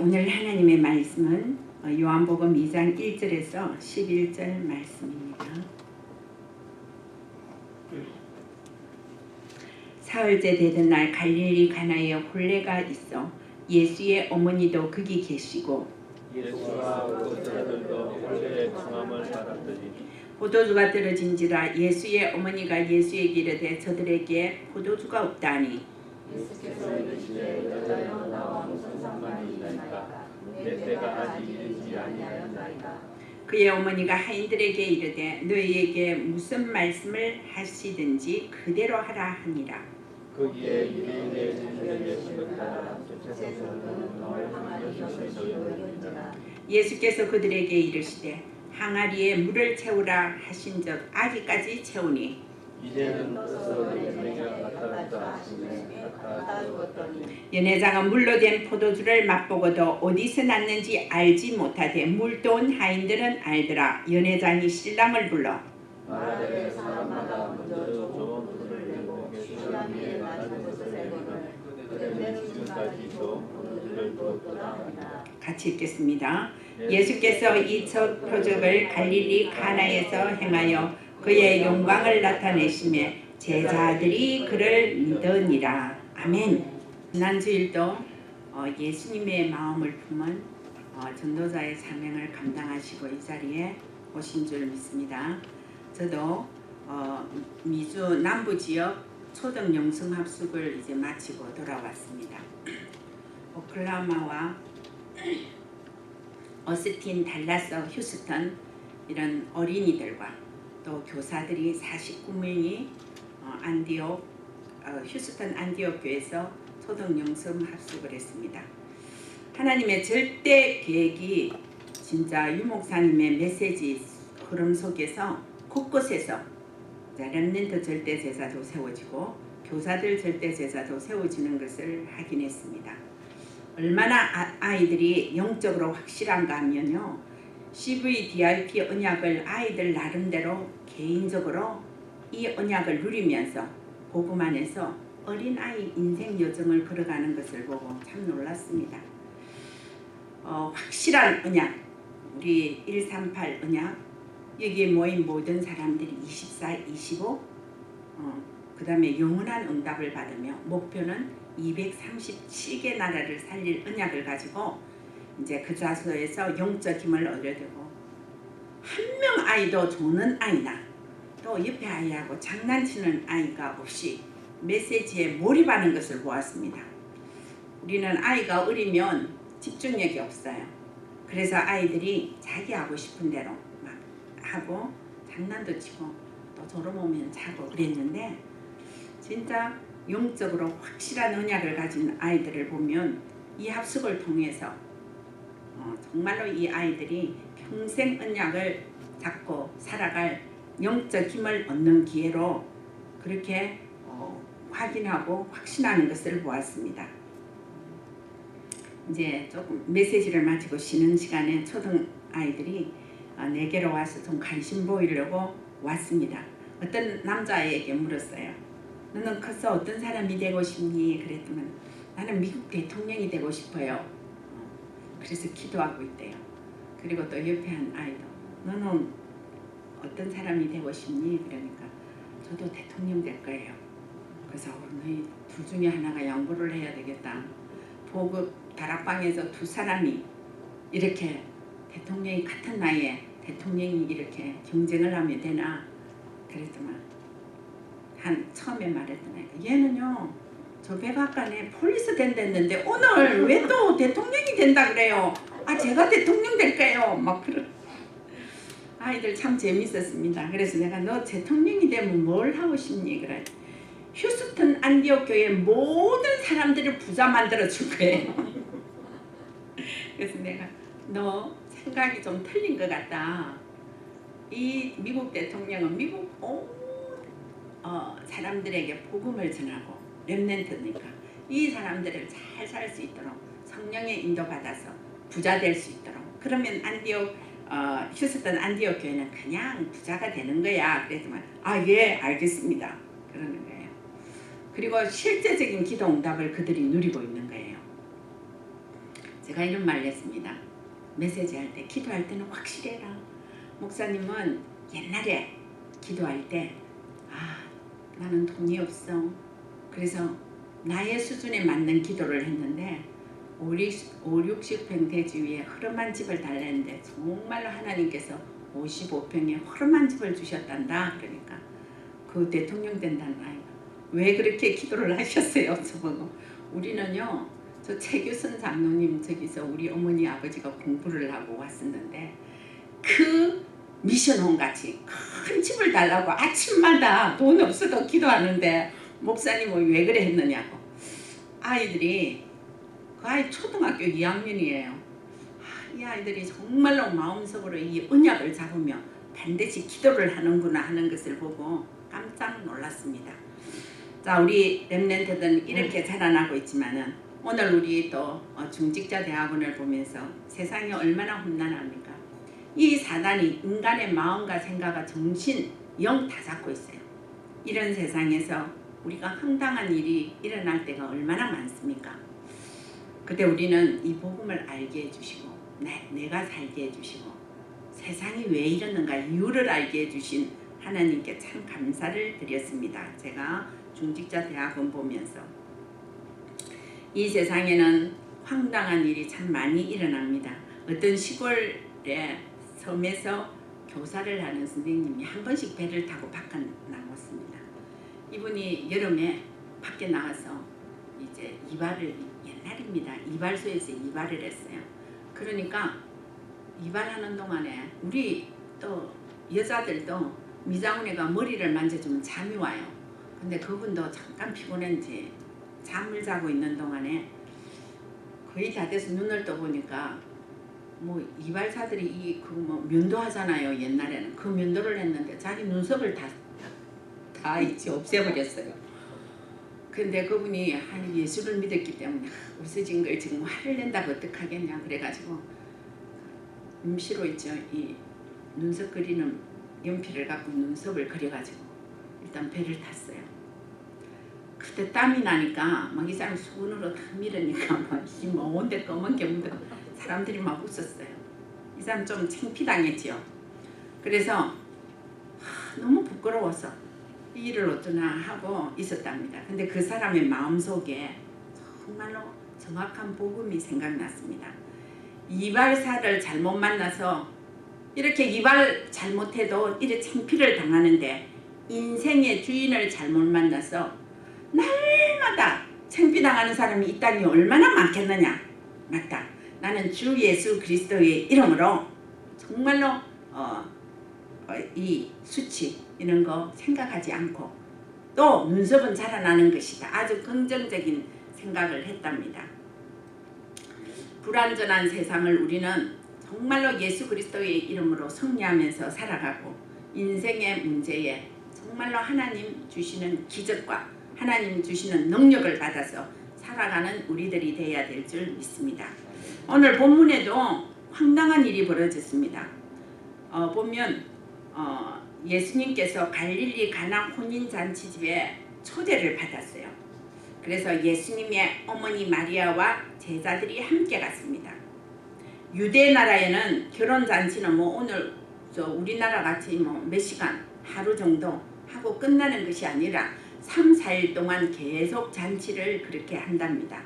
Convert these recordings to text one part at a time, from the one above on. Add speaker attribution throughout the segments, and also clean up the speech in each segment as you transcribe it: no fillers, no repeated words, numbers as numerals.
Speaker 1: 오늘 하나님의 말씀은 요한복음 2장 1절에서 11절 말씀입니다. 사흘째 되던 날 갈릴리 가나에 혼례가 있어 예수의 어머니도 거기 계시고
Speaker 2: 예수와 그 제자들도 혼례에 청함을 받았더니
Speaker 1: 포도주가 떨어진지라 예수의 어머니가 예수에게 이르되 저들에게 포도주가 없다니
Speaker 2: 예수께서 이르시되 여자여 나와 무슨 상관이 있나이까 내 때가 아직 이르지 아니하였나이다.
Speaker 1: 그의 어머니가 하인들에게 이르되 너희에게 무슨 말씀을 하시든지 그대로 하라 하니라.
Speaker 2: 거기에 유대인의 주님의 예수를 따라 쫓아서는 너를 항아리 여기서 여기니라.
Speaker 1: 예수께서 그들에게 이르시되 항아리에 물을 채우라 하신 적 아직까지 채우니
Speaker 2: 이제는 떠서 내가 갖다 하시네 갖다 주었더니
Speaker 1: 연회장은 물로 된 포도주를 맛보고도 어디서 났는지 알지 못하되 물도 온 하인들은 알더라. 연회장이 신랑을 불러
Speaker 2: 말하되 사람마다 먼저 좋은 포도를 내고 주변 위에 낮은 것을 내거늘 그들은 지금까지도 포도주를 두었도다 하니라.
Speaker 1: 같이 읽겠습니다. 예수께서 이 첫 표적을 갈릴리 가나에서 행하여 그의 영광을 나타내시며 제자들이 그를 믿으니라. 아멘. 지난주일도 예수님의 마음을 품은 전도자의 사명을 감당하시고 이 자리에 오신 줄 믿습니다. 저도 미주 남부 지역 초등 영성 합숙을 이제 마치고 돌아왔습니다. 오클라호마와 어스틴, 달라스, 휴스턴 이런 어린이들과 또 교사들이 49명이 휴스턴 안디옥 교회에서 초등 영성 합숙을 했습니다. 하나님의 절대 계획이 진짜 유 목사님의 메시지 흐름 속에서 곳곳에서 렘넌트 절대 제자도 세워지고 교사들 절대 제자도 세워지는 것을 확인했습니다. 얼마나 아이들이 영적으로 확실한가 하면요. CVDIP 언약을 아이들 나름대로 개인적으로 이 언약을 누리면서 복음 안에서 어린아이 인생 여정을 걸어가는 것을 보고 참 놀랐습니다. 확실한 언약, 우리 138 언약, 여기에 모인 모든 사람들이 24, 25, 그 다음에 영원한 응답을 받으며 목표는 237개 나라를 살릴 언약을 가지고 이제 그 좌소에서 영적 힘을 얻어들고 한 명 아이도 조는 아이나 또 옆에 아이하고 장난치는 아이가 없이 메시지에 몰입하는 것을 보았습니다. 우리는 아이가 어리면 집중력이 없어요. 그래서 아이들이 자기 하고 싶은 대로 막 하고 장난도 치고 또 졸음오면 자고 그랬는데 진짜 영적으로 확실한 언약을 가진 아이들을 보면 이 합숙을 통해서 정말로 이 아이들이 평생 언약을 잡고 살아갈 영적 힘을 얻는 기회로 그렇게 확인하고 확신하는 것을 보았습니다. 이제 조금 메시지를 마치고 쉬는 시간에 초등 아이들이 내게로 와서 좀 관심 보이려고 왔습니다. 어떤 남자아이에게 물었어요. 너는 커서 어떤 사람이 되고 싶니? 그랬더니 나는 미국 대통령이 되고 싶어요. 그래서 기도하고 있대요. 그리고 또 옆에 한 아이도 너는 어떤 사람이 되고 싶니? 그러니까 저도 대통령 될 거예요. 그래서 너희 둘 중에 하나가 양보를 해야 되겠다. 보급 다락방에서 두 사람이 이렇게 대통령이 같은 나이에 대통령이 이렇게 경쟁을 하면 되나? 그랬더만 처음에 말했더니 얘는요 저 백악관에 폴리스 된댔는데 오늘 왜 또 대통령이 된다 그래요. 제가 대통령 될까요? 막 그런 아이들 참 재밌었습니다. 그래서 내가 너 대통령이 되면 뭘 하고 싶니? 그래. 휴스턴 안디옥 교회 모든 사람들을 부자 만들어 줄 거예요. 그래서 내가 너 생각이 좀 틀린 것 같다. 이 미국 대통령은 미국 온 사람들에게 복음을 전하고 렘넌트니까 이 사람들을 잘 살 수 있도록 성령의 인도받아서 부자 될 수 있도록 그러면 휴스턴 안디옥 교회는 그냥 부자가 되는 거야. 그랬더니 예 알겠습니다. 그러는 거예요. 그리고 실제적인 기도 응답을 그들이 누리고 있는 거예요. 제가 이런 말을 했습니다. 메시지 할 때, 기도할 때는 확실해라. 목사님은 옛날에 기도할 때 나는 돈이 없어. 그래서 나의 수준에 맞는 기도를 했는데 5, 60평 대지 위에 허름한 집을 달랬는데 정말로 하나님께서 55평에 허름한 집을 주셨단다. 그러니까 그 대통령 된다는 아이가 왜 그렇게 기도를 하셨어요? 저보고 우리는요, 저 최규선 장로님 저기서 우리 어머니 아버지가 공부를 하고 왔었는데 그 미션홈 같이 큰 집을 달라고 아침마다 돈 없어도 기도하는데 목사님은 왜 그래 했느냐고. 아이들이 그 아이 초등학교 2학년이에요. 이 아이들이 정말로 마음속으로 이 언약을 잡으며 반드시 기도를 하는구나 하는 것을 보고 깜짝 놀랐습니다. 자, 우리 렘넌트들은 이렇게 자라나고 있지만은 오늘 우리 또 중직자 대학원을 보면서 세상이 얼마나 험난합니까? 이 사단이 인간의 마음과 생각과 정신, 영 다 잡고 있어요. 이런 세상에서 우리가 황당한 일이 일어날 때가 얼마나 많습니까? 그때 우리는 이 복음을 알게 해주시고 내가 살게 해주시고 세상이 왜 이러는가 이유를 알게 해주신 하나님께 참 감사를 드렸습니다. 제가 중직자 대학원 보면서 이 세상에는 황당한 일이 참 많이 일어납니다. 어떤 시골에 섬에서 교사를 하는 선생님이 한 번씩 배를 타고 밖에 나왔습니다. 이분이 여름에 밖에 나가서 이제 이발을, 옛날입니다. 이발소에서 이발을 했어요. 그러니까 이발하는 동안에 우리 또 여자들도 미장원에가 머리를 만져주면 잠이 와요. 근데 그분도 잠깐 피곤한지 잠을 자고 있는 동안에 거의 다 돼서 눈을 떠보니까 뭐 이발사들이 그 뭐 면도하잖아요. 옛날에는 그 면도를 했는데 자기 눈썹을 다 이제 없애버렸어요. 근데 그분이 예수를 믿었기 때문에 없어진 걸 지금 화를 낸다고 어떡하겠냐 그래가지고 임시로 있죠. 이 눈썹 그리는 연필을 갖고 눈썹을 그려가지고 일단 배를 탔어요. 그때 땀이 나니까 막 이 사람 손으로 다 밀으니까 막 힘 온데 검은 게 묻어 사람들이 막 웃었어요. 이 사람 좀 창피당했죠. 그래서 너무 부끄러워서 이 일을 어쩌나 하고 있었답니다. 근데 그 사람의 마음속에 정말로 정확한 복음이 생각났습니다. 이발사를 잘못 만나서 이렇게 이발 잘못해도 이렇게 창피를 당하는데 인생의 주인을 잘못 만나서 날마다 창피당하는 사람이 이 땅에 얼마나 많겠느냐. 맞다. 나는 주 예수 그리스도의 이름으로 정말로 이 수치 이런 거 생각하지 않고 또 눈썹은 자라나는 것이다. 아주 긍정적인 생각을 했답니다. 불완전한 세상을 우리는 정말로 예수 그리스도의 이름으로 승리하면서 살아가고 인생의 문제에 정말로 하나님 주시는 기적과 하나님 주시는 능력을 받아서 살아가는 우리들이 되어야 될 줄 믿습니다. 오늘 본문에도 황당한 일이 벌어졌습니다. 보면 예수님께서 갈릴리 가나 혼인잔치집에 초대를 받았어요. 그래서 예수님의 어머니 마리아와 제자들이 함께 갔습니다. 유대 나라에는 결혼잔치는 뭐 오늘 우리나라 같이 뭐 몇 시간 하루 정도 하고 끝나는 것이 아니라 3, 4일 동안 계속 잔치를 그렇게 한답니다.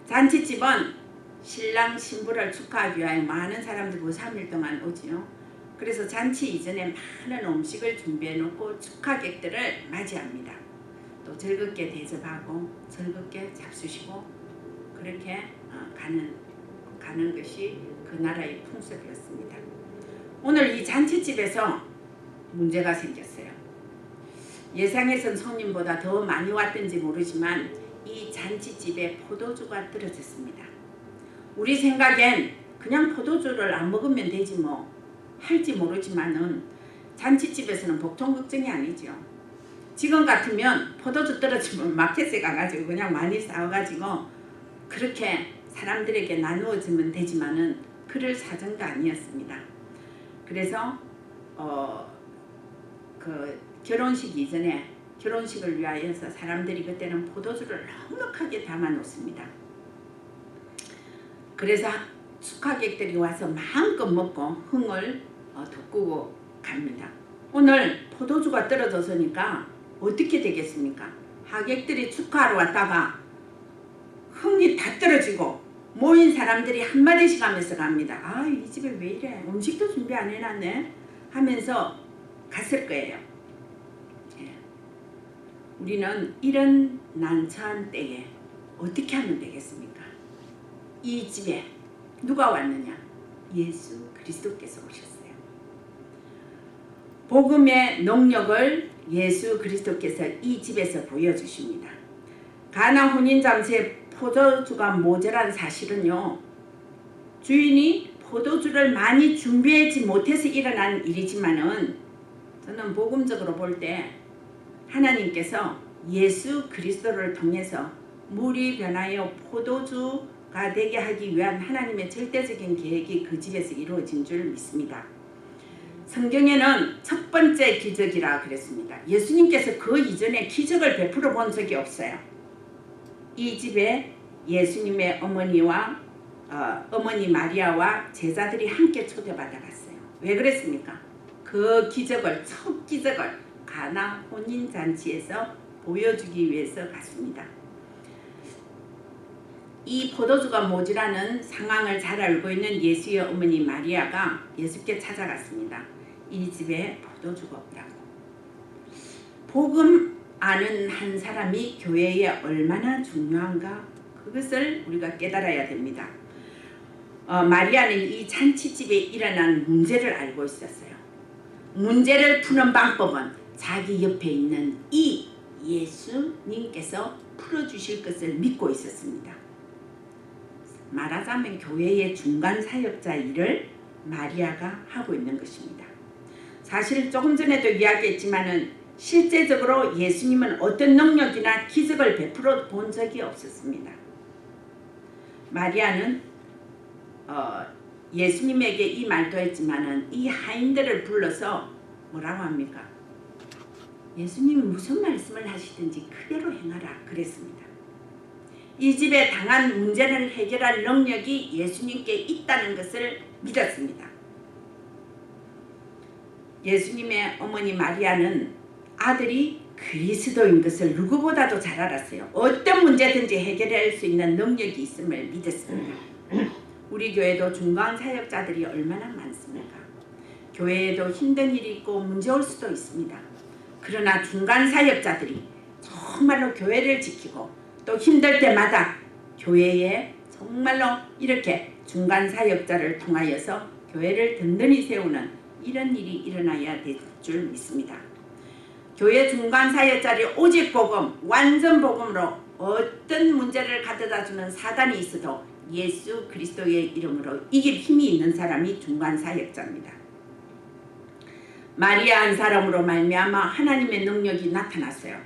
Speaker 1: 잔치집은 신랑 신부를 축하하기 위하여 많은 사람들이 3일 동안 오지요. 그래서 잔치 이전에 많은 음식을 준비해 놓고 축하객들을 맞이합니다. 또 즐겁게 대접하고 즐겁게 잡수시고 그렇게 가는 것이 그 나라의 풍습이었습니다. 오늘 이 잔치집에서 문제가 생겼어요. 예상했던 손님보다 더 많이 왔던지 모르지만 이 잔치집에 포도주가 떨어졌습니다. 우리 생각엔 그냥 포도주를 안 먹으면 되지 뭐 할지 모르지만은 잔치집에서는 보통 걱정이 아니죠. 지금 같으면 포도주 떨어지면 마켓에 가가지고 그냥 많이 사와가지고 그렇게 사람들에게 나누어주면 되지만은 그럴 사정도 아니었습니다. 그래서 그 결혼식 이전에 결혼식을 위하여서 사람들이 그때는 포도주를 넉넉하게 담아 놓습니다. 그래서 숙하객들이 와서 마음껏 먹고 흥을 돋구고 갑니다. 오늘 포도주가 떨어졌으니까 어떻게 되겠습니까? 하객들이 축하하러 왔다가 흥이 다 떨어지고 모인 사람들이 한마디씩 하면서 갑니다. 아, 이 집에 왜 이래? 음식도 준비 안 해놨네? 하면서 갔을 거예요. 예. 우리는 이런 난처한 때에 어떻게 하면 되겠습니까? 이 집에 누가 왔느냐? 예수 그리스도께서 오셨어요. 복음의 능력을 예수 그리스도께서 이 집에서 보여주십니다. 가나 혼인잔치에 포도주가 모자란 사실은요, 주인이 포도주를 많이 준비하지 못해서 일어난 일이지만은 저는 복음적으로 볼 때 하나님께서 예수 그리스도를 통해서 물이 변하여 포도주가 되게 하기 위한 하나님의 절대적인 계획이 그 집에서 이루어진 줄 믿습니다. 성경에는 첫 번째 기적이라 그랬습니다. 예수님께서 그 이전에 기적을 베풀어 본 적이 없어요. 이 집에 예수님의 어머니와 어머니 마리아와 제자들이 함께 초대받아 갔어요. 왜 그랬습니까? 그 기적을, 첫 기적을 가나 혼인잔치에서 보여주기 위해서 갔습니다. 이 포도주가 모자라는 상황을 잘 알고 있는 예수의 어머니 마리아가 예수께 찾아갔습니다. 이 집에 포도주가 없다고. 복음 아는 한 사람이 교회에 얼마나 중요한가, 그것을 우리가 깨달아야 됩니다. 마리아는 이 잔치집에 일어난 문제를 알고 있었어요. 문제를 푸는 방법은 자기 옆에 있는 이 예수님께서 풀어주실 것을 믿고 있었습니다. 말하자면 교회의 중간 사역자 일을 마리아가 하고 있는 것입니다. 사실 조금 전에도 이야기했지만은 실제적으로 예수님은 어떤 능력이나 기적을 베풀어 본 적이 없었습니다. 마리아는 예수님에게 이 말도 했지만은 이 하인들을 불러서 뭐라고 합니까? 예수님이 무슨 말씀을 하시든지 그대로 행하라 그랬습니다. 이 집에 당한 문제를 해결할 능력이 예수님께 있다는 것을 믿었습니다. 예수님의 어머니 마리아는 아들이 그리스도인 것을 누구보다도 잘 알았어요. 어떤 문제든지 해결할 수 있는 능력이 있음을 믿었습니다. 우리 교회도 중간 사역자들이 얼마나 많습니까? 교회에도 힘든 일이 있고 문제 올 수도 있습니다. 그러나 중간 사역자들이 정말로 교회를 지키고 또 힘들 때마다 교회에 정말로 이렇게 중간 사역자를 통하여서 교회를 든든히 세우는 이런 일이 일어나야 될 줄 믿습니다. 교회 중간 사역자들이 오직 복음, 완전 복음으로 어떤 문제를 가져다주는 사단이 있어도 예수 그리스도의 이름으로 이길 힘이 있는 사람이 중간 사역자입니다. 마리아 한 사람으로 말미암아 하나님의 능력이 나타났어요.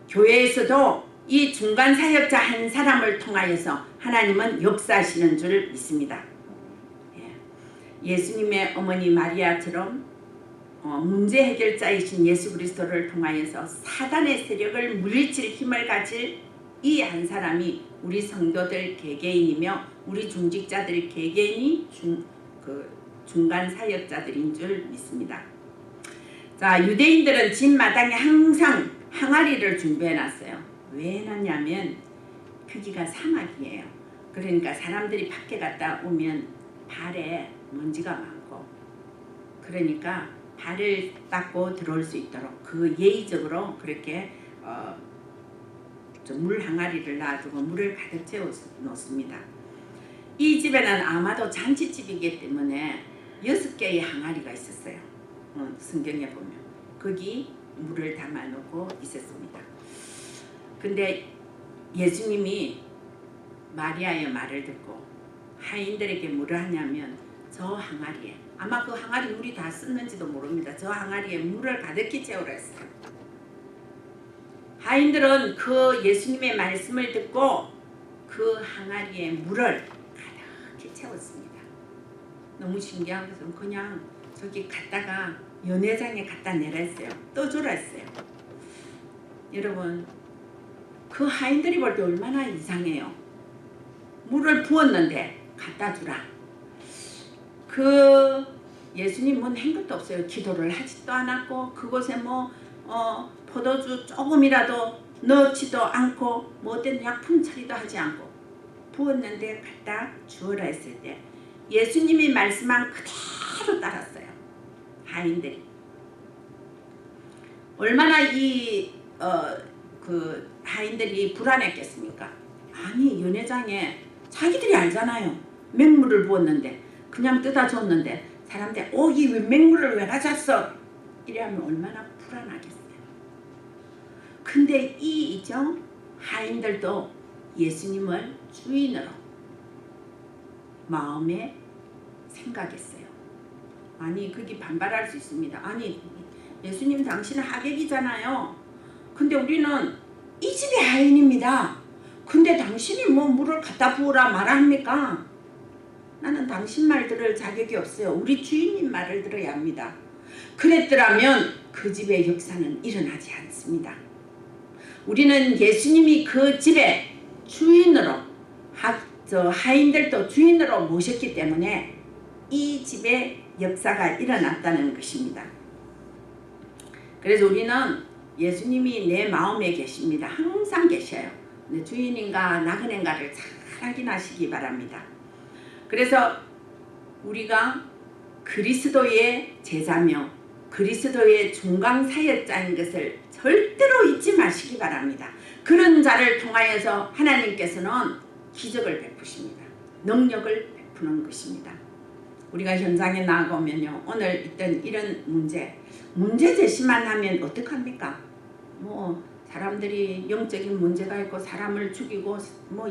Speaker 1: 교회에서도 이 중간 사역자 한 사람을 통하여서 하나님은 역사하시는 줄 믿습니다. 예수님의 어머니 마리아처럼 문제 해결자이신 예수 그리스도를 통하여서 사단의 세력을 물리칠 힘을 가질 이 한 사람이 우리 성도들 개개인이며 우리 중직자들 개개인이 중간 사역자들인 줄 믿습니다. 자, 유대인들은 집 마당에 항상 항아리를 준비해 놨어요. 왜 해놨냐면 거기가 사막이에요. 그러니까 사람들이 밖에 갔다 오면 발에 먼지가 많고, 그러니까 발을 닦고 들어올 수 있도록 그 예의적으로 그렇게 물 항아리를 놔두고 물을 가득 채워 놓습니다. 이 집에는 아마도 잔치집이기 때문에 6개의 항아리가 있었어요. 성경에 보면 거기 물을 담아 놓고 있었습니다. 근데 예수님이 마리아의 말을 듣고 하인들에게 뭐라 하냐면 저 항아리에, 아마 그 항아리 물이 다 썼는지도 모릅니다. 저 항아리에 물을 가득히 채우라 했어요. 하인들은 그 예수님의 말씀을 듣고 그 항아리에 물을 가득히 채웠습니다. 너무 신기한 것은 그냥 저기 갔다가 연회장에 갖다 내라 했어요. 떠주라 했어요. 여러분, 그 하인들이 볼 때 얼마나 이상해요. 물을 부었는데 갖다 주라. 그 예수님은 한 것도 없어요. 기도를 하지도 않았고 그곳에 포도주 조금이라도 넣지도 않고 어떤 약품 처리도 하지 않고 부었는데 갖다 주어라 했을 때 예수님이 말씀한 그대로 따랐어요. 하인들이. 얼마나 그 하인들이 불안했겠습니까? 아니 연회장에 자기들이 알잖아요. 맹물을 부었는데 그냥 뜯어 줬는데 사람들 이 맹물을 왜 가졌어? 이러면 얼마나 불안하겠어요. 근데 이 하인들도 예수님을 주인으로 마음에 생각했어요. 아니 그게 반발할 수 있습니다. 아니 예수님 당신은 하객이잖아요. 근데 우리는 이 집의 하인입니다. 근데 당신이 물을 갖다 부으라 말합니까? 나는 당신 말 들을 자격이 없어요. 우리 주인님 말을 들어야 합니다. 그랬더라면 그 집의 역사는 일어나지 않습니다. 우리는 예수님이 그 집의 주인으로 하인들도 주인으로 모셨기 때문에 이 집의 역사가 일어났다는 것입니다. 그래서 우리는 예수님이 내 마음에 계십니다. 항상 계셔요. 내 주인인가 나그네인가를 잘 확인하시기 바랍니다. 그래서 우리가 그리스도의 제자며 그리스도의 중간사역자인 것을 절대로 잊지 마시기 바랍니다. 그런 자를 통하여서 하나님께서는 기적을 베푸십니다. 능력을 베푸는 것입니다. 우리가 현장에 나가면요, 오늘 있던 이런 문제 제시만 하면 어떡합니까? 사람들이 영적인 문제가 있고 사람을 죽이고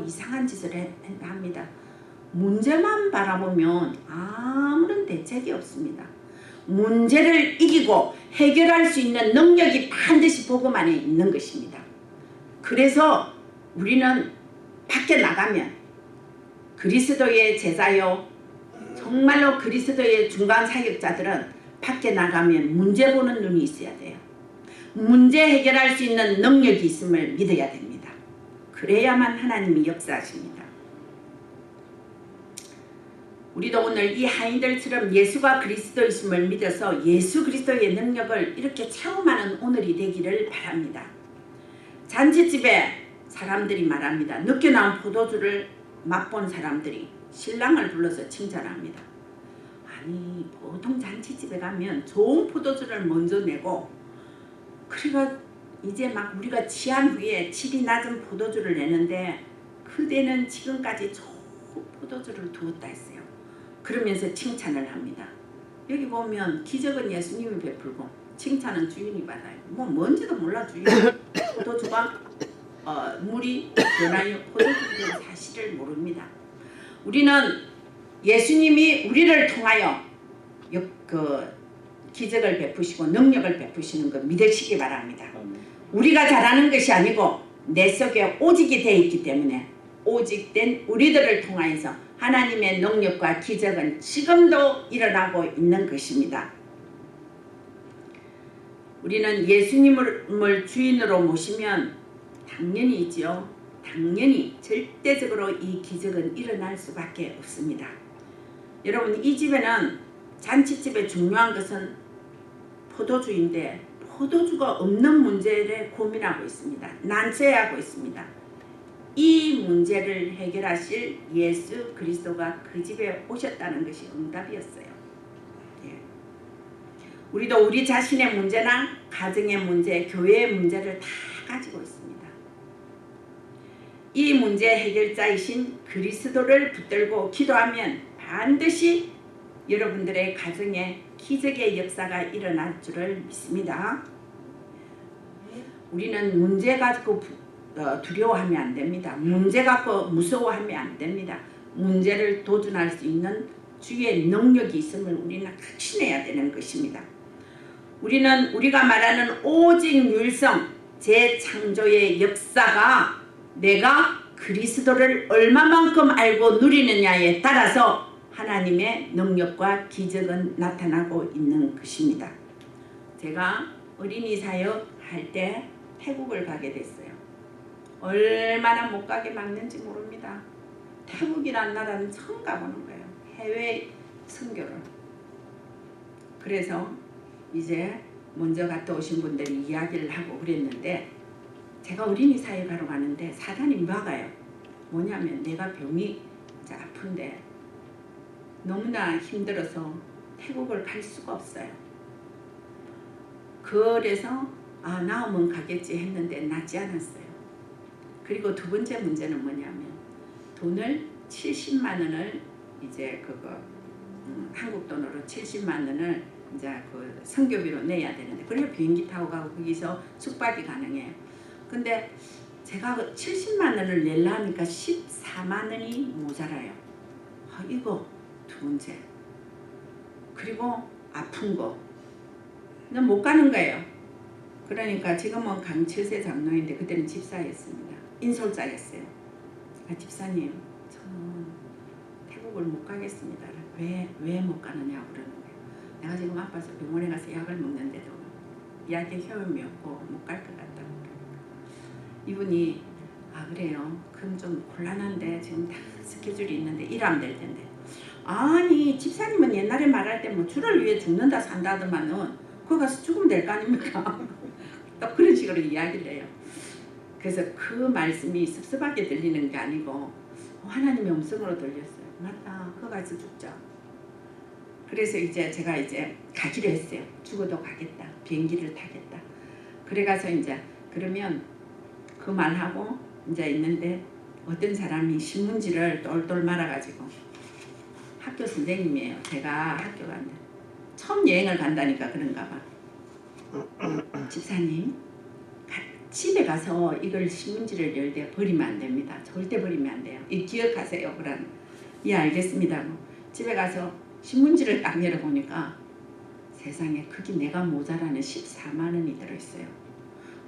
Speaker 1: 이상한 짓을 합니다. 문제만 바라보면 아무런 대책이 없습니다. 문제를 이기고 해결할 수 있는 능력이 반드시 복음 안에 있는 것입니다. 그래서 우리는 밖에 나가면 그리스도의 제자요, 정말로 그리스도의 중간 사역자들은 밖에 나가면 문제 보는 눈이 있어야 돼요. 문제 해결할 수 있는 능력이 있음을 믿어야 됩니다. 그래야만 하나님이 역사하십니다. 우리도 오늘 이 하인들처럼 예수가 그리스도이심을 믿어서 예수 그리스도의 능력을 이렇게 체험하는 오늘이 되기를 바랍니다. 잔치집에 사람들이 말합니다. 늦게 나온 포도주를 맛본 사람들이 신랑을 불러서 칭찬합니다. 아니 보통 잔치집에 가면 좋은 포도주를 먼저 내고 그래가 이제 막 우리가 취한 후에 질이 낮은 포도주를 내는데 그대는 지금까지 좋은 포도주를 두었다 했어요. 그러면서 칭찬을 합니다. 여기 보면 기적은 예수님이 베풀고 칭찬은 주인이 받아요. 뭔지도 몰라 주인. 포도주가 물이 변하여 포도주가 된 사실을 모릅니다. 우리는 예수님이 우리를 통하여 기적을 베푸시고 능력을 베푸시는 것 믿으시기 바랍니다. 우리가 잘하는 것이 아니고 내 속에 오직이 되어 있기 때문에 오직된 우리들을 통하여서 하나님의 능력과 기적은 지금도 일어나고 있는 것입니다. 우리는 예수님을 주인으로 모시면 당연히죠. 당연히 절대적으로 이 기적은 일어날 수밖에 없습니다. 여러분 이 집에는 잔치집에 중요한 것은 포도주인데 포도주가 없는 문제를 고민하고 있습니다. 난처해하고 있습니다. 이 문제를 해결하실 예수 그리스도가 그 집에 오셨다는 것이 응답이었어요. 예. 우리도 우리 자신의 문제나 가정의 문제, 교회의 문제를 다 가지고 있습니다. 이 문제 해결자이신 그리스도를 붙들고 기도하면 반드시 여러분들의 가정에 기적의 역사가 일어날 줄을 믿습니다. 우리는 문제 가지고 두려워하면 안 됩니다. 문제 갖고 무서워하면 안 됩니다. 문제를 도전할 수 있는 주의 능력이 있음을 우리는 확신해야 되는 것입니다. 우리는 우리가 말하는 오직 율성 재창조의 역사가 내가 그리스도를 얼마만큼 알고 누리느냐에 따라서 하나님의 능력과 기적은 나타나고 있는 것입니다. 제가 어린이 사역 할 때 태국을 가게 됐어요. 얼마나 못 가게 막는지 모릅니다. 태국이라는 나라는 처음 가보는 거예요. 해외 선교를. 그래서 이제 먼저 갔다 오신 분들이 이야기를 하고 그랬는데 제가 어린이 사회 가러 가는데 사단이 막아요. 뭐냐면 내가 병이 이제 아픈데 너무나 힘들어서 태국을 갈 수가 없어요. 그래서 나으면 가겠지 했는데 낫지 않았어요. 그리고 두 번째 문제는 뭐냐면 돈을 70만 원을 이제 한국 돈으로 70만 원을 이제 그 선교비로 내야 되는데 그래야 비행기 타고 가고 거기서 숙박이 가능해요. 근데 제가 70만 원을 내려 하니까 14만 원이 모자라요. 이거 두 번째. 그리고 아픈 거. 근데 못 가는 거예요. 그러니까 지금은 강칠세 장로인데 그때는 집사였습니다. 인솔자였어요. 집사님, 저는 태국을 못 가겠습니다. 왜 못 가느냐고 그러는 거예요. 내가 지금 아파서 병원에 가서 약을 먹는데도 약에 효험이 없고 못 갈 것 같다고 그러니까 이분이 그래요. 그럼 좀 곤란한데 지금 다 스케줄이 있는데 일하면 될 텐데. 아니 집사님은 옛날에 말할 때 뭐 주를 위해 죽는다 산다 하더만은 거기 가서 죽으면 될 거 아닙니까? 또 그런 식으로 이야기를 해요. 그래서 그 말씀이 섭섭하게 들리는 게 아니고 하나님의 음성으로 들렸어요. 맞다. 거기 가서 죽자. 그래서 이제 제가 이제 가기로 했어요. 죽어도 가겠다. 비행기를 타겠다. 그래 가서 이제 그러면 그 말하고 이제 있는데 어떤 사람이 신문지를 똘똘 말아가지고 학교 선생님이에요. 제가 학교 간다. 처음 여행을 간다니까 그런가 봐. 집사님 집에 가서 이걸 신문지를 열 때 버리면 안 됩니다. 절대 버리면 안 돼요. 이 기억하세요. 그럼 예 알겠습니다. 집에 가서 신문지를 딱 열어보니까 세상에 그게 내가 모자라는 14만 원이 들어있어요.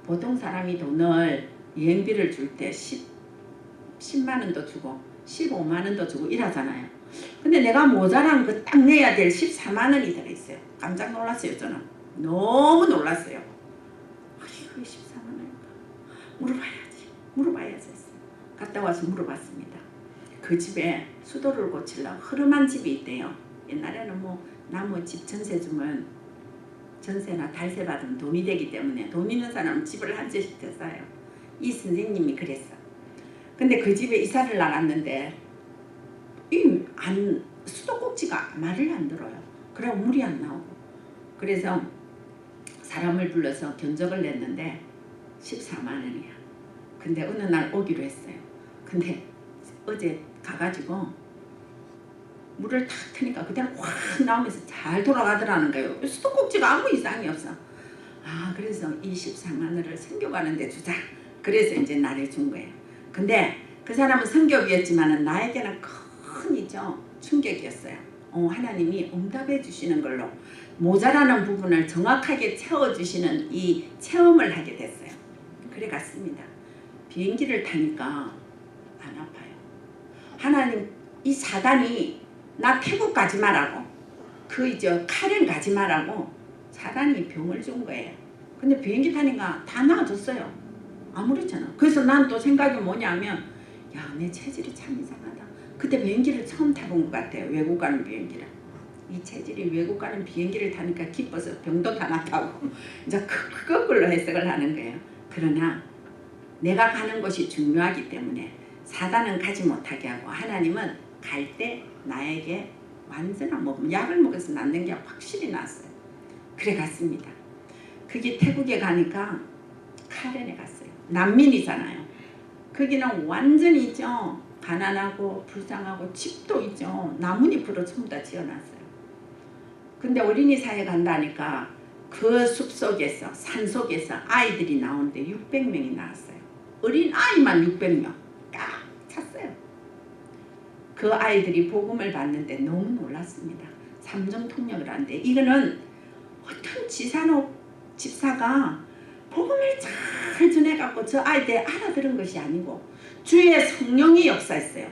Speaker 1: 보통 사람이 돈을 여행비를 줄 때 10만 원도 주고 15만 원도 주고 이러잖아요. 근데 내가 모자란 그 딱 내야 될 14만 원이 들어있어요. 깜짝 놀랐어요. 저는 너무 놀랐어요. 그게 14만 원인가? 물어봐야지 했어요. 갔다 와서 물어봤습니다. 그 집에 수도를 고치려고 흐름한 집이 있대요. 옛날에는 뭐 나무 집 전세 주면 전세나 달세 받으면 돈이 되기 때문에 돈 있는 사람은 집을 한 채씩 더 사요. 이 선생님이 그랬어. 근데 그 집에 이사를 나갔는데 수도꼭지가 말을 안 들어요. 그래서 물이 안 나오고. 그래서 사람을 불러서 견적을 냈는데 14만 원이야. 근데 어느 날 오기로 했어요. 근데 어제 가가지고 물을 탁 트니까 그대로 확 나오면서 잘 돌아가더라는 거예요. 수도꼭지가 아무 이상이 없어. 그래서 이 14만 원을 선교가는데 주자. 그래서 이제 나를 준 거예요. 근데 그 사람은 선교비였지만 나에게는 큰 충격이었어요. 하나님이 응답해 주시는 걸로 모자라는 부분을 정확하게 채워주시는 이 체험을 하게 됐어요. 그래 갔습니다. 비행기를 타니까 안 아파요. 하나님 이 사단이 나 태국 가지 말라고 카렌 가지 말라고 사단이 병을 준 거예요. 근데 비행기 타니까 다 나아졌어요. 아무렇잖아. 그래서 난 또 생각이 뭐냐면 내 체질이 참 이상하다. 그때 비행기를 처음 타본 것 같아요. 외국 가는 비행기를. 이 체질이 외국 가는 비행기를 타니까 기뻐서 병도 다 났다고 이제 그걸로 해석을 하는 거예요. 그러나 내가 가는 곳이 중요하기 때문에 사단은 가지 못하게 하고 하나님은 갈 때 나에게 완전한 약을 먹어서 낫는 게 확실히 났어요. 그래 갔습니다. 그게 태국에 가니까 카렌에 갔어요. 난민이잖아요. 거기는 완전히 가난하고 불쌍하고 집도 있죠. 나뭇잎으로 전부 다 지어놨어요. 근데 어린이 사회 간다니까 그 숲속에서 산속에서 아이들이 나오는데 600명이 나왔어요. 어린 아이만 600명 딱 찼어요. 그 아이들이 복음을 받는데 너무 놀랐습니다. 삼정통역을 하는데 이거는 어떤 지산업 집사가 복음을 잘 전해갖고 저 아이들 알아들은 것이 아니고 주의 성령이 역사했어요.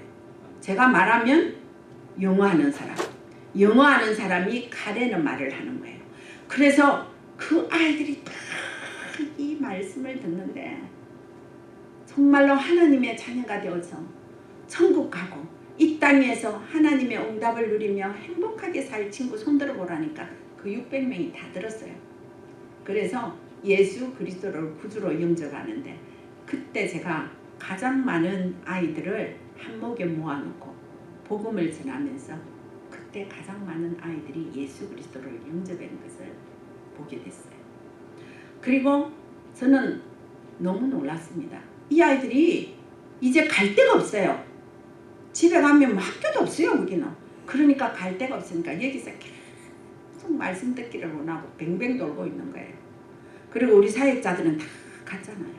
Speaker 1: 제가 말하면 영어하는 사람이 카레는 말을 하는 거예요. 그래서 그 아이들이 다 이 말씀을 듣는데 정말로 하나님의 자녀가 되어서 천국 가고 이 땅에서 하나님의 응답을 누리며 행복하게 살 친구 손들어 보라니까 그 600명이 다 들었어요. 그래서 예수 그리스도를 구주로 영접하는데 그때 제가 가장 많은 아이들을 한목에 모아놓고 복음을 전하면서 그때 가장 많은 아이들이 예수 그리스도를 영접한 것을 보게 됐어요. 그리고 저는 너무 놀랐습니다. 이 아이들이 이제 갈 데가 없어요. 집에 가면 뭐 학교도 없어요. 여기는. 그러니까 갈 데가 없으니까 여기서 계속 말씀 듣기를 원하고 뱅뱅 돌고 있는 거예요. 그리고 우리 사역자들은 다 갔잖아요.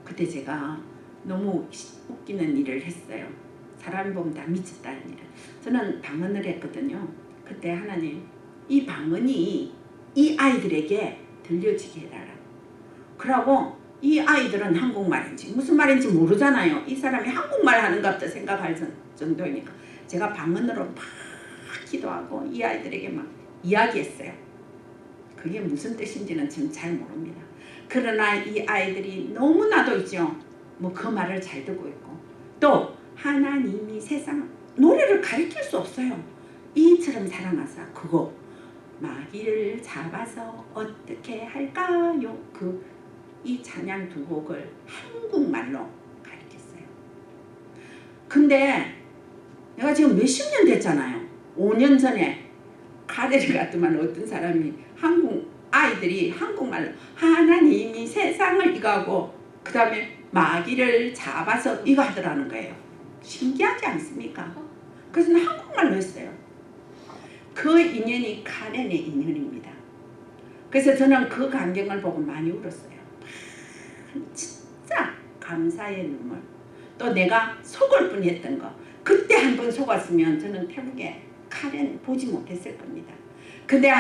Speaker 1: 그때 제가 너무 웃기는 일을 했어요. 사람 보면 다 미쳤다는 일을. 저는 방언을 했거든요. 그때 하나님 이 방언이 이 아이들에게 들려지게 해달라고. 그러고 이 아이들은 한국말인지 무슨 말인지 모르잖아요. 이 사람이 한국말 하는 것 같다 생각할 정도이니까 제가 방언으로 막 기도하고 이 아이들에게 막 이야기했어요. 그게 무슨 뜻인지는 지금 잘 모릅니다. 그러나 이 아이들이 너무나도 있죠. 뭐 그 말을 잘 듣고 있고 또 하나님이 세상 노래를 가리킬 수 없어요. 이처럼 사랑하사 그거 마귀를 잡아서 어떻게 할까요? 이 찬양 두 곡을 한국말로 가르쳤어요. 근데 내가 지금 몇십 년 됐잖아요. 5년 전에 가래를 갔더만 어떤 사람이 아이들이 한국말로 하나님이 세상을 이거 하고 그 다음에 마귀를 잡아서 이거 하더라는 거예요. 신기하지 않습니까? 그래서 한국말로 했어요. 그 인연이 카렌의 인연입니다. 그래서 저는 그 광경을 보고 많이 울었어요. 진짜 감사의 눈물. 또 내가 속을 뻔했던 거. 그때 한 번 속았으면 저는 태국에 카렌 보지 못했을 겁니다. 근데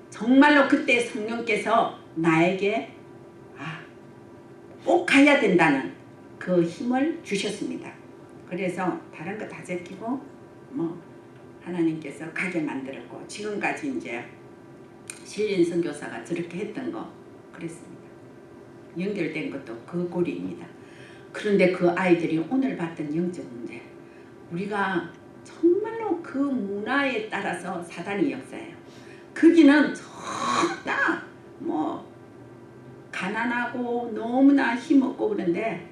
Speaker 1: 정말로 그때 성령께서 나에게 꼭 가야 된다는 그 힘을 주셨습니다. 그래서 다른 거 다 제끼고 뭐 하나님께서 가게 만들었고 지금까지 이제 신린 선교사가 저렇게 했던 거 그랬습니다. 연결된 것도 그 고리입니다. 그런데 그 아이들이 오늘 봤던 영적 문제 우리가 정말로 그 문화에 따라서 사단이 역사해요. 거기는 전다 뭐 가난하고 너무나 힘없고 그런데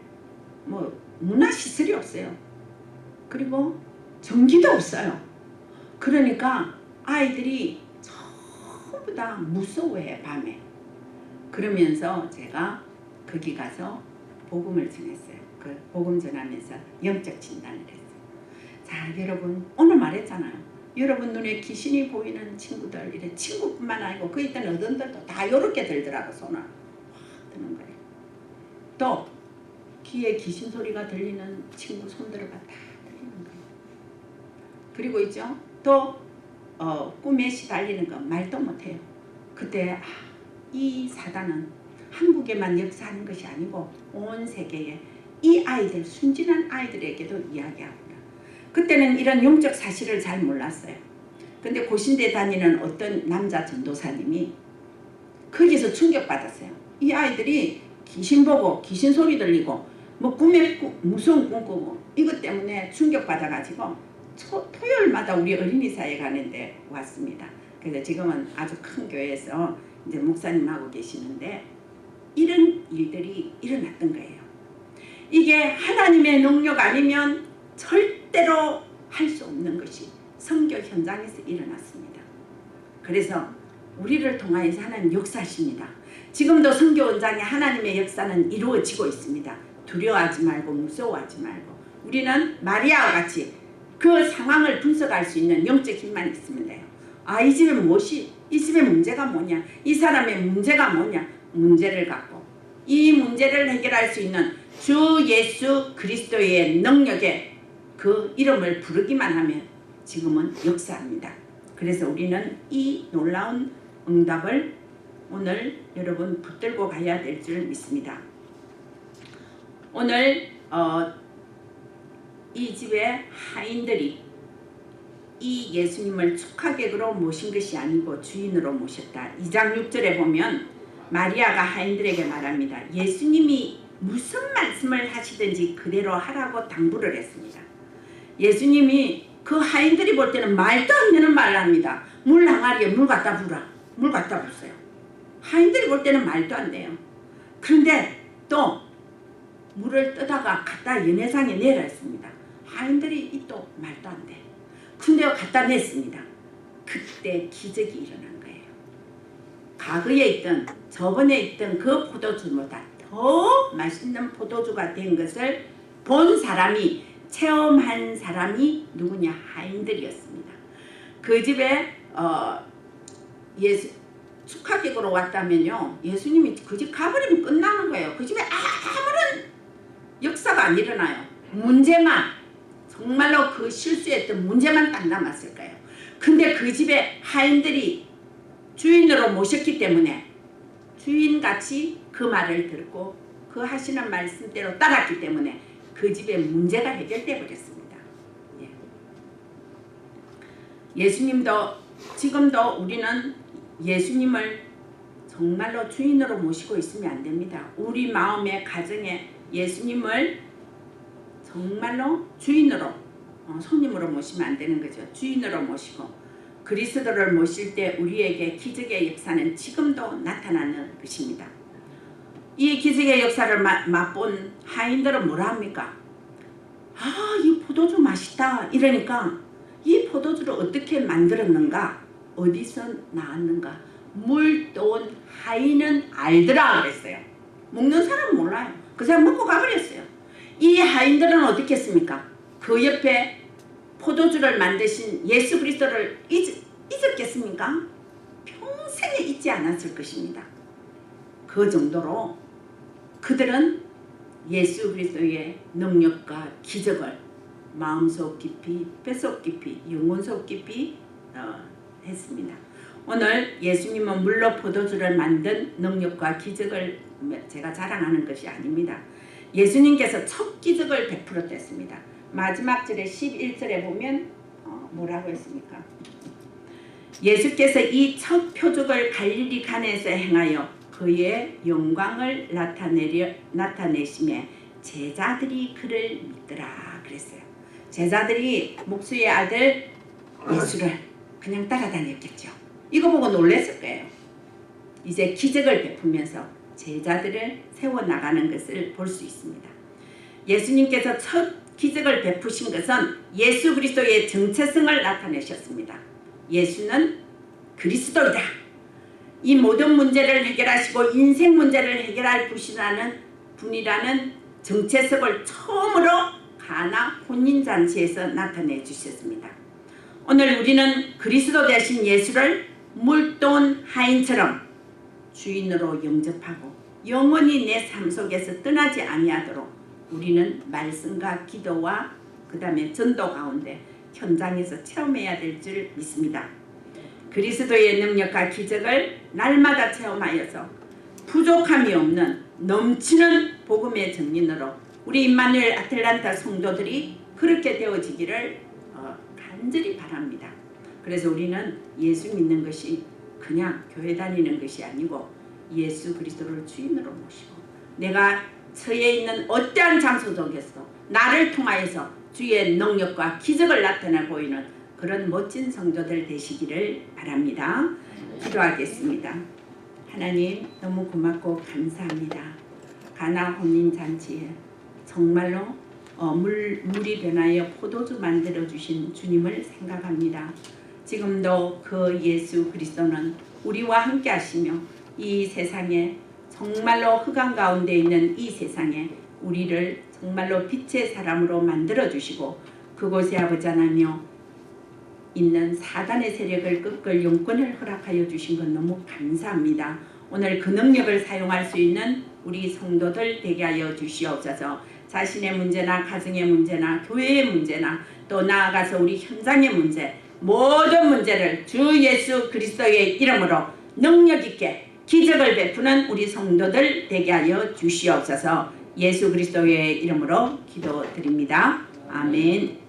Speaker 1: 뭐 문화시설이 없어요. 그리고 전기도 없어요. 그러니까 아이들이 전부 다 무서워해 밤에. 그러면서 제가 거기 가서 복음을 전했어요. 그 복음 전하면서 영적 진단을 했어요. 자 여러분 오늘 말했잖아요. 여러분 눈에 귀신이 보이는 친구들 이래 친구뿐만 아니고 그 있던 어른들도 다 이렇게 들더라고 손을 확 드는 거예요. 또 귀에 귀신 소리가 들리는 친구 손들어봐 다 들리는 거예요. 그리고 있죠. 또 꿈에 시달리는 거 말도 못해요. 그때 이 사단은 한국에만 역사하는 것이 아니고 온 세계에 이 아이들 순진한 아이들에게도 이야기하구나. 그때는 이런 영적 사실을 잘 몰랐어요. 근데 고신대 다니는 어떤 남자 전도사님이 거기서 충격받았어요. 이 아이들이 귀신 보고 귀신 소리 들리고 뭐 꿈에 무서운 꿈 꾸고 이것 때문에 충격받아가지고 토요일마다 우리 어린이사에 가는데 왔습니다. 그래서 지금은 아주 큰 교회에서 이제 목사님하고 계시는데 이런 일들이 일어났던 거예요. 이게 하나님의 능력 아니면 절대로 할 수 없는 것이 선교 현장에서 일어났습니다. 그래서 우리를 통하여서 하나님 역사하십니다. 지금도 선교 현장에 하나님의 역사는 이루어지고 있습니다. 두려워하지 말고 무서워하지 말고 우리는 마리아와 같이 그 상황을 분석할 수 있는 영적 힘만 있으면 돼요. 이 집에 무엇이 이 집의 문제가 뭐냐 이 사람의 문제가 뭐냐 문제를 갖고 이 문제를 해결할 수 있는 주 예수 그리스도의 능력에 그 이름을 부르기만 하면 지금은 역사합니다. 그래서 우리는 이 놀라운 응답을 오늘 여러분 붙들고 가야 될 줄 믿습니다. 오늘 이 집의 하인들이 이 예수님을 축하객으로 모신 것이 아니고 주인으로 모셨다. 2장 6절에 보면 마리아가 하인들에게 말합니다. 예수님이 무슨 말씀을 하시든지 그대로 하라고 당부를 했습니다. 예수님이 그 하인들이 볼 때는 말도 안 되는 말을 합니다. 물 항아리에 물 갖다 부라. 물 갖다 부세요. 하인들이 볼 때는 말도 안 돼요. 그런데 또 물을 떠다가 갖다 연회장에 내라 했습니다. 하인들이 이 또 말도 안 돼. 근데 갖다 냈습니다. 그때 기적이 일어난 거예요. 과거에 있던 저번에 있던 그 포도주보다 더 맛있는 포도주가 된 것을 본 사람이 체험한 사람이 누구냐? 하인들이었습니다. 그 집에 축하객으로 왔다면요, 예수님이 그 집 가버리면 끝나는 거예요. 그 집에 아무런 역사가 안 일어나요. 문제만, 정말로 그 실수했던 문제만 딱 남았을 거예요. 근데 그 집에 하인들이 주인으로 모셨기 때문에 주인같이 그 말을 듣고 그 하시는 말씀대로 따랐기 때문에 그 집의 문제가 해결돼 버렸습니다. 예수님도 지금도 우리는 예수님을 정말로 주인으로 모시고 있으면 안 됩니다. 우리 마음의 가정에 예수님을 정말로 주인으로, 손님으로 모시면 안 되는 거죠. 주인으로 모시고 그리스도를 모실 때 우리에게 기적의 역사는 지금도 나타나는 것입니다. 이 기적의 역사를 맛본 하인들은 뭐라 합니까? 이 포도주 맛있다 이러니까 이 포도주를 어떻게 만들었는가, 어디서 나왔는가, 물 떠온 하인은 알더라 그랬어요. 먹는 사람은 몰라요. 그 사람 먹고 가버렸어요. 이 하인들은 어떻게 했습니까? 그 옆에 포도주를 만드신 예수 그리스도를 잊었겠습니까? 평생에 잊지 않았을 것입니다. 그 정도로 그들은 예수 그리스도의 능력과 기적을 마음속 깊이, 뱃속 깊이, 영혼속 깊이 했습니다. 오늘 예수님은 물로 포도주를 만든 능력과 기적을 제가 자랑하는 것이 아닙니다. 예수님께서 첫 기적을 베풀었습니다. 마지막 절에 11절에 보면 뭐라고 했습니까? 예수께서 이 첫 표적을 갈릴리 가나에서 행하여 그의 영광을 나타내심에 제자들이 그를 믿더라 그랬어요. 제자들이 목수의 아들 예수를 그냥 따라다녔겠죠. 이거 보고 놀랐을 거예요. 이제 기적을 베푸면서 제자들을 세워나가는 것을 볼 수 있습니다. 예수님께서 첫 기적을 베푸신 것은 예수 그리스도의 정체성을 나타내셨습니다. 예수는 그리스도이다. 이 모든 문제를 해결하시고 인생 문제를 해결할 분이라는 정체성을 처음으로 가나 혼인잔치에서 나타내 주셨습니다. 오늘 우리는 그리스도 되신 예수를 물돈 하인처럼 주인으로 영접하고 영원히 내 삶 속에서 떠나지 아니하도록 우리는 말씀과 기도와 그 다음에 전도 가운데 현장에서 체험해야 될 줄 믿습니다. 그리스도의 능력과 기적을 날마다 체험하여서 부족함이 없는 넘치는 복음의 증인으로 우리 임마누엘 아틀란타 성도들이 그렇게 되어지기를 간절히 바랍니다. 그래서 우리는 예수 믿는 것이 그냥 교회 다니는 것이 아니고 예수 그리스도를 주인으로 모시고 내가 처해 있는 어떠한 장소 속에서 나를 통하여서 주의 능력과 기적을 나타내 보이는 그런 멋진 성도들 되시기를 바랍니다. 기도하겠습니다. 하나님 너무 고맙고 감사합니다. 가나 혼인잔치에 정말로 물이 변하여 포도주 만들어 주신 주님을 생각합니다. 지금도 그 예수 그리스도는 우리와 함께 하시며 이 세상에 정말로 흑암 가운데 있는 이 세상에 우리를 정말로 빛의 사람으로 만들어 주시고 그곳에 아버지 하나며 있는 사단의 세력을 꺾을 용권을 허락하여 주신 것 너무 감사합니다. 오늘 그 능력을 사용할 수 있는 우리 성도들 되게 하여 주시옵소서. 자신의 문제나 가정의 문제나 교회의 문제나 또 나아가서 우리 현장의 문제 모든 문제를 주 예수 그리스도의 이름으로 능력 있게 기적을 베푸는 우리 성도들 되게 하여 주시옵소서. 예수 그리스도의 이름으로 기도드립니다. 아멘.